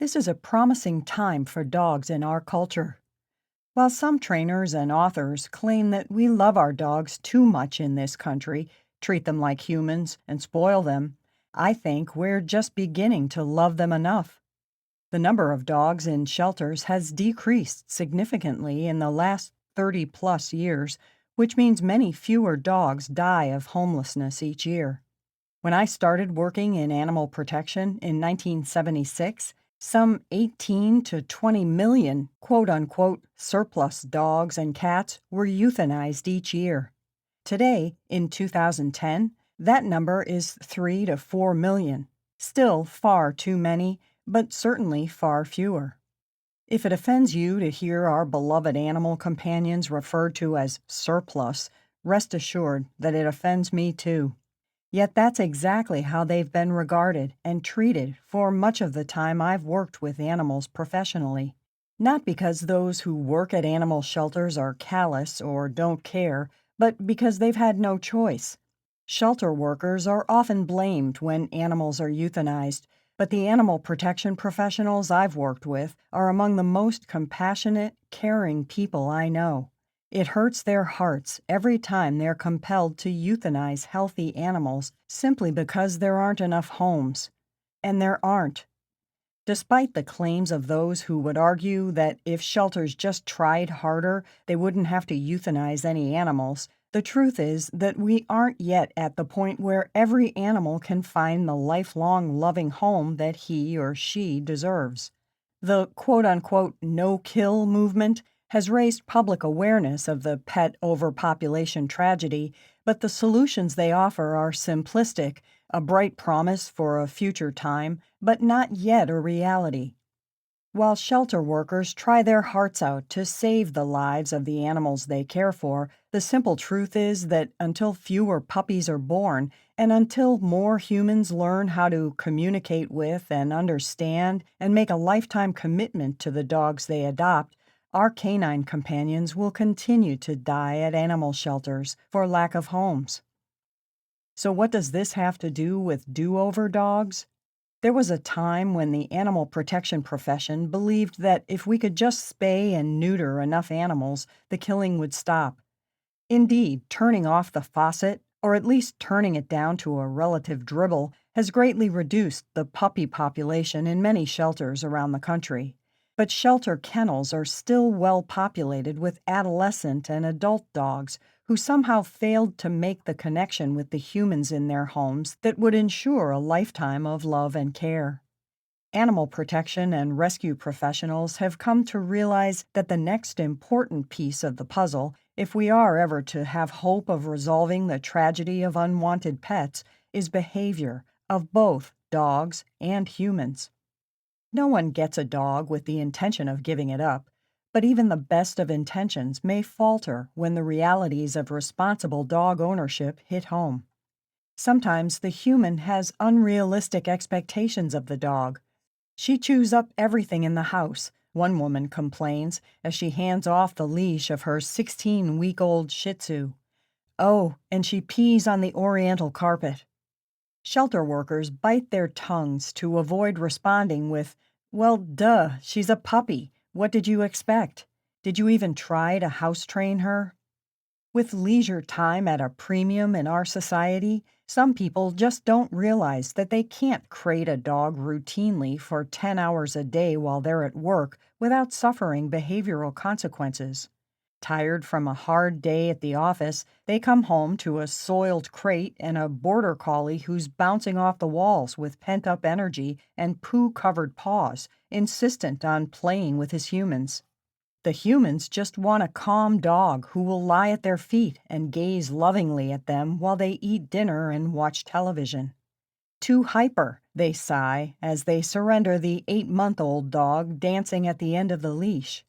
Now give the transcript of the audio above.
This is a promising time for dogs in our culture. While some trainers and authors claim that we love our dogs too much in this country, treat them like humans, and spoil them, I think we're just beginning to love them enough. The number of dogs in shelters has decreased significantly in the last 30-plus years, which means many fewer dogs die of homelessness each year. When I started working in animal protection in 1976, some 18 to 20 million quote-unquote surplus dogs and cats were euthanized each year. Today, in 2010, that number is 3 to 4 million. Still far too many, but certainly far fewer. If it offends you to hear our beloved animal companions referred to as surplus, rest assured that it offends me too. Yet that's exactly how they've been regarded and treated for much of the time I've worked with animals professionally. Not because those who work at animal shelters are callous or don't care, but because they've had no choice. Shelter workers are often blamed when animals are euthanized, but the animal protection professionals I've worked with are among the most compassionate, caring people I know. It hurts their hearts every time they're compelled to euthanize healthy animals simply because there aren't enough homes. And there aren't. Despite the claims of those who would argue that if shelters just tried harder, they wouldn't have to euthanize any animals, the truth is that we aren't yet at the point where every animal can find the lifelong loving home that he or she deserves. The quote-unquote no-kill movement has raised public awareness of the pet overpopulation tragedy, but the solutions they offer are simplistic, a bright promise for a future time, but not yet a reality. While shelter workers try their hearts out to save the lives of the animals they care for, the simple truth is that until fewer puppies are born, and until more humans learn how to communicate with and understand and make a lifetime commitment to the dogs they adopt, our canine companions will continue to die at animal shelters for lack of homes. So what does this have to do with do-over dogs? There was a time when the animal protection profession believed that if we could just spay and neuter enough animals, the killing would stop. Indeed, turning off the faucet, or at least turning it down to a relative dribble, has greatly reduced the puppy population in many shelters around the country. But shelter kennels are still well populated with adolescent and adult dogs who somehow failed to make the connection with the humans in their homes that would ensure a lifetime of love and care. Animal protection and rescue professionals have come to realize that the next important piece of the puzzle, if we are ever to have hope of resolving the tragedy of unwanted pets, is behavior of both dogs and humans. No one gets a dog with the intention of giving it up, but even the best of intentions may falter when the realities of responsible dog ownership hit home. Sometimes the human has unrealistic expectations of the dog. She chews up everything in the house, one woman complains as she hands off the leash of her 16-week-old Shih Tzu. Oh, and she pees on the oriental carpet. Shelter workers bite their tongues to avoid responding with, "Well, duh, she's a puppy. What did you expect? Did you even try to house train her?" With leisure time at a premium in our society, some people just don't realize that they can't crate a dog routinely for 10 hours a day while they're at work without suffering behavioral consequences. Tired from a hard day at the office, they come home to a soiled crate and a border collie who's bouncing off the walls with pent-up energy and poo-covered paws, insistent on playing with his humans. The humans just want a calm dog who will lie at their feet and gaze lovingly at them while they eat dinner and watch television. "Too hyper," they sigh as they surrender the 8-month-old dog dancing at the end of the leash.